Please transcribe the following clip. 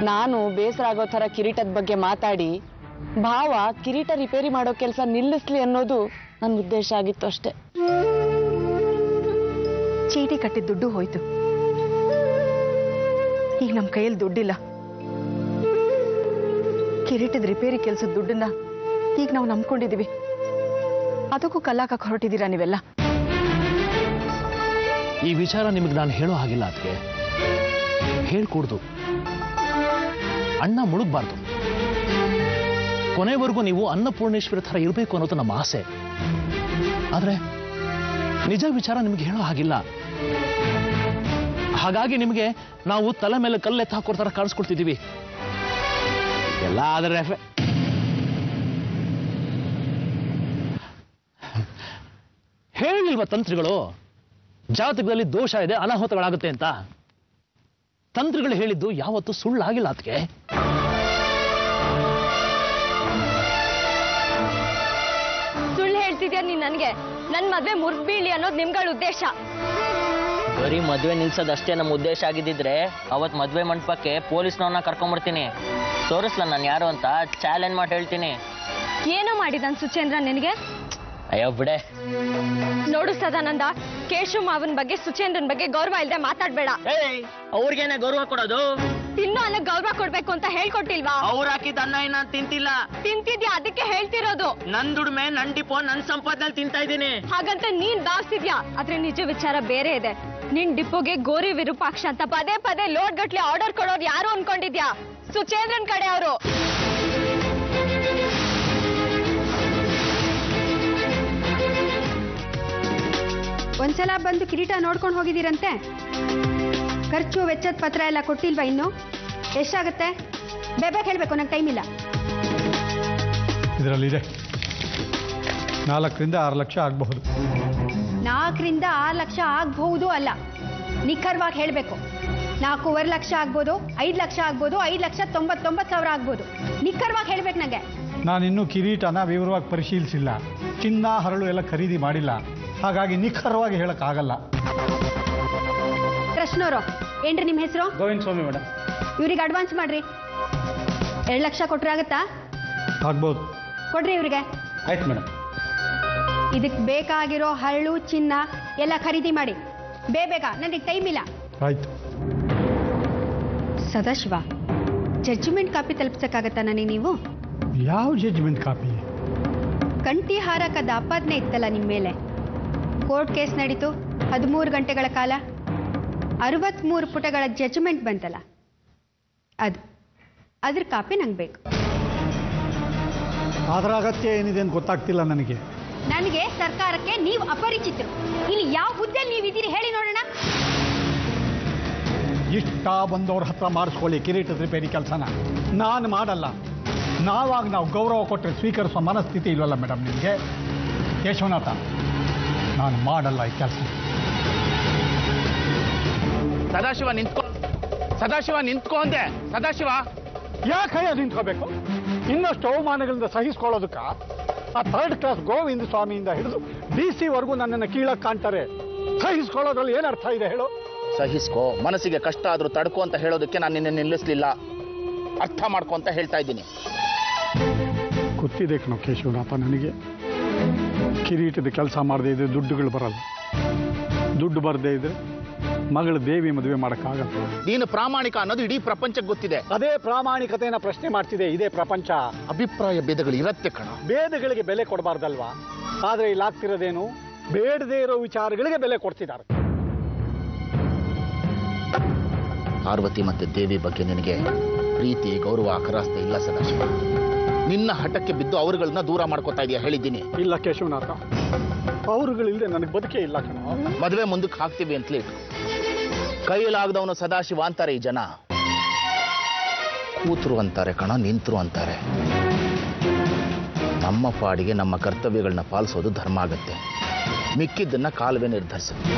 ನಾನು ಬೇಸರ ಆಗೋ ಥರ ಕಿರೀಟದ ಬಗ್ಗೆ ಮಾತಾಡಿ ಭಾವ ಕಿರೀಟ ರಿಪೇರಿ ಮಾಡೋ ಕೆಲಸ ನಿಲ್ಲಿಸ್ಲಿ ಅನ್ನೋದು ನನ್ನ ಉದ್ದೇಶ ಆಗಿತ್ತು ಅಷ್ಟೇ. ಚೀಟಿ ಕಟ್ಟಿದ ದುಡ್ಡು ಹೋಯ್ತು. ಈಗ ನಮ್ಮ ಕೈಯಲ್ಲಿ ದುಡ್ಡಿಲ್ಲ. ಕಿರೀಟದ ರಿಪೇರಿ ಕೆಲಸದ ದುಡ್ಡನ್ನ ಈಗ ನಾವು ನಂಬ್ಕೊಂಡಿದೀವಿ. ಅದಕ್ಕೂ ಕಲ್ಲಾಕಕ್ಕೆ ಹೊರಟಿದ್ದೀರಾ ನೀವೆಲ್ಲ. ಈ ವಿಚಾರ ನಿಮಗೆ ನಾನು ಹೇಳೋ ಹಾಗಿಲ್ಲ. ಅದಕ್ಕೆ ಹೇಳ್ಕೊಡ್ದು, ಅಣ್ಣ ಮುಳುಗಬಾರ್ದು. ಕೊನೆವರೆಗೂ ನೀವು ಅನ್ನಪೂರ್ಣೇಶ್ವರಿ ಥರ ಇರಬೇಕು ಅನ್ನೋದು ನಮ್ಮ ಆಸೆ. ಆದ್ರೆ ನಿಜ ವಿಚಾರ ನಿಮ್ಗೆ ಹೇಳೋ ಹಾಗಿಲ್ಲ. ಹಾಗಾಗಿ ನಿಮಗೆ ನಾವು ತಲೆ ಮೇಲೆ ಕಲ್ಲೆತ್ತ ಹಾಕೋ ಥರ ಕಾಣಿಸ್ಕೊಳ್ತಿದ್ದೀವಿ. ಎಲ್ಲ ಆದರೆ ಹೇಳಿಲ್ವ ತಂತ್ರಿಗಳು ಜಾತಕದಲ್ಲಿ ದೋಷ ಇದೆ, ಅನಾಹುತಗಳಾಗುತ್ತೆ ಅಂತ? ತಂತ್ರಿಗಳು ಹೇಳಿದ್ದು ಯಾವತ್ತೂ ಸುಳ್ಳಾಗಿಲ್ಲ. ಅದಕ್ಕೆ ಸುಳ್ಳು ಹೇಳ್ತಿದ್ಯಾ ನೀನ್ ನನ್ಗೆ? ನನ್ ಮದ್ವೆ ಮುರ್ದ್ ಬೀಳಿ ಅನ್ನೋದು ನಿಮ್ಗಳ ಉದ್ದೇಶ. ಬರೀ ಮದ್ವೆ ನಿಲ್ಸೋದಷ್ಟೇ ನಮ್ಮ ಉದ್ದೇಶ ಆಗಿದ್ದಿದ್ರೆ ಅವತ್ ಮದ್ವೆ ಮಂಟಪಕ್ಕೆ ಪೊಲೀಸ್ನವ್ರನ್ನ ಕರ್ಕೊಂಡ್ಬರ್ತೀನಿ. ತೋರಿಸ್ಲ ನಾನು ಯಾರು ಅಂತ ಚಾಲೆಂಜ್ ಮಾಡಿ ಹೇಳ್ತೀನಿ. ಏನೋ ಮಾಡಿದನ್ ಸುಚೇಂದ್ರ ನಿನಗೆ? ಅಯ್ಯೋ ಬಿಡೆ. ನೋಡು ಸದಾನಂದ, ಕೇಶು ಮಾವನ್ ಬಗ್ಗೆ ಸುಚೇಂದ್ರನ್ ಬಗ್ಗೆ ಗೌರವ ಇಲ್ದೆ ಮಾತಾಡ್ಬೇಡ. ಅವ್ರಿಗೇನೆ ಗೌರವ ಕೊಡೋದು? ತಿನ್ನೋ ಅನ್ನ ಗೌರವ ಕೊಡ್ಬೇಕು ಅಂತ ಹೇಳ್ಕೊಟ್ಟಿಲ್ವಾ? ಅವ್ರು ಹಾಕಿದ ಅನ್ನ ಏನ ತಿಂತಿಲ್ಲ. ತಿಂತಿದ್ಯಾ, ಅದಕ್ಕೆ ಹೇಳ್ತಿರೋದು. ನನ್ ದುಡ್ಮೆ, ನನ್ ಡಿಪೋ, ನನ್ ಸಂಪಾದನೆ ತಿಂತಾ ಇದ್ದೀನಿ. ಹಾಗಂತ ನೀನ್ ಭಾವಿಸಿದ್ಯಾ? ಆದ್ರೆ ನಿಜ ವಿಚಾರ ಬೇರೆ ಇದೆ. ನಿನ್ ಡಿಪೋಗೆ ಗೋರಿ ವಿರೂಪಾಕ್ಷ ಅಂತ ಪದೇ ಪದೇ ಲೋಡ್ ಗಟ್ಲೆ ಆರ್ಡರ್ ಕೊಡೋರು ಯಾರು ಅನ್ಕೊಂಡಿದ್ಯಾ? ಸುಚೇಂದ್ರನ್ ಕಡೆ ಅವರು. ಒಂದ್ಸಲ ಬಂದು ಕಿರೀಟ ನೋಡ್ಕೊಂಡು ಹೋಗಿದ್ದೀರಂತೆ. ಖರ್ಚು ವೆಚ್ಚದ ಪತ್ರ ಎಲ್ಲ ಕೊಟ್ಟಿಲ್ವಾ ಇನ್ನು? ಎಷ್ಟಾಗುತ್ತೆ? ಬೇಗ ಹೇಳ್ಬೇಕು, ನಂಗೆ ಟೈಮ್ ಇಲ್ಲ. ಇದರಲ್ಲಿದೆ 4 ರಿಂದ 6 ಲಕ್ಷ ಆಗಬಹುದು. 4 ರಿಂದ 6 ಲಕ್ಷ ಆಗಬಹುದು ಅಲ್ಲ, ನಿಖರವಾಗಿ ಹೇಳಬೇಕು. 4.5 ಲಕ್ಷ ಆಗ್ಬೋದು, 5 ಲಕ್ಷ ಆಗ್ಬೋದು, 5,99,000 ಆಗ್ಬೋದು. ನಿಖರವಾಗಿ ಹೇಳ್ಬೇಕು ನನಗೆ. ನಾನಿನ್ನೂ ಕಿರೀಟನ ವಿವರವಾಗಿ ಪರಿಶೀಲಿಸಿಲ್ಲ. ಚಿನ್ನ ಹರಳು ಎಲ್ಲ ಖರೀದಿ ಮಾಡಿಲ್ಲ. ಹಾಗಾಗಿ ನಿಖರವಾಗಿ ಹೇಳಕ್ಕಾಗಲ್ಲ. ಕೃಷ್ಣವರು ಏನ್ರಿ ನಿಮ್ಮ ಹೆಸರು? ಗೋವಿಂದ ಸ್ವಾಮಿ ಮೇಡಮ್. ಇವ್ರಿಗೆ ಅಡ್ವಾನ್ಸ್ ಮಾಡ್ರಿ. 2 ಲಕ್ಷ ಕೊಟ್ರೆ ಆಗುತ್ತಾ? ಆಗ್ಬೋದು. ಕೊಡ್ರಿ ಇವ್ರಿಗೆ. ಆಯ್ತು ಮೇಡಮ್. ಇದಕ್ಕೆ ಬೇಕಾಗಿರೋ ಹರಳು ಚಿನ್ನ ಎಲ್ಲ ಖರೀದಿ ಮಾಡಿ ಬೇಗ, ನನಗೆ ಟೈಮ್ ಇಲ್ಲ. ಆಯ್ತು. ಸದಾಶಿವ, ಜಡ್ಜ್ಮೆಂಟ್ ಕಾಪಿ ತಲುಪಿಸಕ್ಕಾಗತ್ತಾ ನನಗೆ ನೀವು? ಯಾವ ಜಡ್ಜ್ಮೆಂಟ್ ಕಾಪಿ? ಕಂಠಿ ಹಾರಕದ ಆಪಾದನೆ ಇತ್ತಲ್ಲ ನಿಮ್ಮ ಮೇಲೆ. ಕೋರ್ಟ್ ಕೇಸ್ ನಡೀತು 13 ಗಂಟೆಗಳ ಕಾಲ. 63 ಪುಟಗಳ ಜಡ್ಜ್ಮೆಂಟ್ ಬಂತಲ್ಲ, ಅದ್ರ ಕಾಪಿ ನಂಗೆ ಬೇಕು. ಅದರ ಅಗತ್ಯ ಏನಿದೆ ಅಂತ ಗೊತ್ತಾಗ್ತಿಲ್ಲ ನನಗೆ. ನನಗೆ ಸರ್ಕಾರಕ್ಕೆ ನೀವು ಅಪರಿಚಿತರು. ಇಲ್ಲಿ ಯಾವ ಹುದ್ದೆಯಲ್ಲಿ ನೀವಿದ್ದೀರಿ ಹೇಳಿ ನೋಡೋಣ. ಇಷ್ಟ ಬಂದವ್ರ ಹತ್ರ ಮಾಡಿಸ್ಕೊಳ್ಳಿ ಕಿರೀಟದ ರಿಪೇರಿ ಕೆಲಸನ. ನಾನು ಮಾಡಲ್ಲ. ನಾವು ಗೌರವ ಕೊಟ್ಟರೆ ಸ್ವೀಕರಿಸುವ ಮನಸ್ಥಿತಿ ಇಲ್ವಲ್ಲ ಮೇಡಮ್ ನಿಮಗೆ? ಯಶವನಾಥ, ನಾನು ಮಾಡಲ್ಲ ಈ ಕೆಲಸ. ಸದಾಶಿವ ನಿಂತ್ಕೊ ಅಂದೆ. ಸದಾಶಿವ ಯಾಕೆ ನಿಂತ್ಕೋಬೇಕು? ಇನ್ನಷ್ಟು ಅವಮಾನಗಳಿಂದ ಸಹಿಸ್ಕೊಳ್ಳೋದಕ್ಕ ಆ 3rd ಕ್ಲಾಸ್ ಗೋವಿಂದ ಸ್ವಾಮಿಯಿಂದ ಹಿಡಿದು DC ವರೆಗೂ ನನ್ನನ್ನು ಕೀಳಕ್ಕೆ ಕಾಣ್ತಾರೆ. ಸಹಿಸ್ಕೊಳ್ಳೋದ್ರಲ್ಲಿ ಏನರ್ಥ ಇದೆ ಹೇಳು? ಸಹಿಸ್ಕೋ, ಮನಸ್ಸಿಗೆ ಕಷ್ಟ ಆದ್ರೂ ತಡ್ಕೋ ಅಂತ ಹೇಳೋದಕ್ಕೆ ನಾನು ನಿನ್ನೆ ನಿಲ್ಲಿಸ್ಲಿಲ್ಲ. ಅರ್ಥ ಮಾಡ್ಕೊ ಅಂತ ಹೇಳ್ತಾ ಇದ್ದೀನಿ. ಗೊತ್ತಿದೆ ಕಣೋ ಕೇಶವನಾಥ, ನನಗೆ ಕಿರೀಟದ ಕೆಲಸ ಮಾಡದೇ ಇದ್ರೆ ದುಡ್ಡುಗಳು ಬರಲ್ಲ. ದುಡ್ಡು ಬರದೇ ಇದ್ರೆ ಮಗಳ ದೇವಿ ಮದುವೆ ಮಾಡೋಕ್ಕಾಗಲ್ಲ. ನೀನು ಪ್ರಾಮಾಣಿಕ ಅನ್ನೋದು ಇಡೀ ಪ್ರಪಂಚಕ್ಕೆ ಗೊತ್ತಿದೆ. ಅದೇ ಪ್ರಾಮಾಣಿಕತೆಯನ್ನು ಪ್ರಶ್ನೆ ಮಾಡ್ತಿದೆ ಇದೇ ಪ್ರಪಂಚ. ಅಭಿಪ್ರಾಯ ಭೇದಗಳು ಇರತ್ತೆ ಕಣ. ಭೇದಗಳಿಗೆ ಬೆಲೆ ಕೊಡಬಾರ್ದಲ್ವಾ? ಆದ್ರೆ ಇಲ್ಲಿ ಆಗ್ತಿರೋದೇನು? ಬೇಡದೇ ಇರೋ ವಿಚಾರಗಳಿಗೆ ಬೆಲೆ ಕೊಡ್ತಿದ್ದಾರೆ. ಪಾರ್ವತಿ ಮತ್ತೆ ದೇವಿ ಬಗ್ಗೆ ನಿನಗೆ ಪ್ರೀತಿ ಗೌರವ ಅಕರಾಸ್ತೆ ಇಲ್ಲ ಸದಾಶಿವ. ನಿನ್ನ ಹಠಕ್ಕೆ ಬಿದ್ದು ಅವರುಗಳನ್ನ ದೂರ ಮಾಡ್ಕೋತಾ ಇದೆಯಾ ಹೇಳಿದ್ದೀನಿ. ಇಲ್ಲ ಕೇಶವನಾಥ, ಅವರುಗಳಿಲ್ಲದೆ ನನಗೆ ಬದುಕೇ ಇಲ್ಲ ಕಣ. ಮದುವೆ ಮುಂದಕ್ಕೆ ಹಾಕ್ತೀವಿ ಅಂತಲೇ ಇಟ್ಟು ಕೈಯಲ್ಲಾಗದವನು ಸದಾಶಿವ ಅಂತಾರೆ ಈ ಜನ. ಕೂತರು ಅಂತಾರೆ ಕಣ, ನಿಂತರು ಅಂತಾರೆ. ನಮ್ಮ ಪಾಡಿಗೆ ನಮ್ಮ ಕರ್ತವ್ಯಗಳನ್ನ ಪಾಲಿಸೋದು ಧರ್ಮ ಆಗತ್ತೆ. ಮಿಕ್ಕಿದ್ದನ್ನ ಕಾಲವೇ ನಿರ್ಧರಿಸುತ್ತೆ.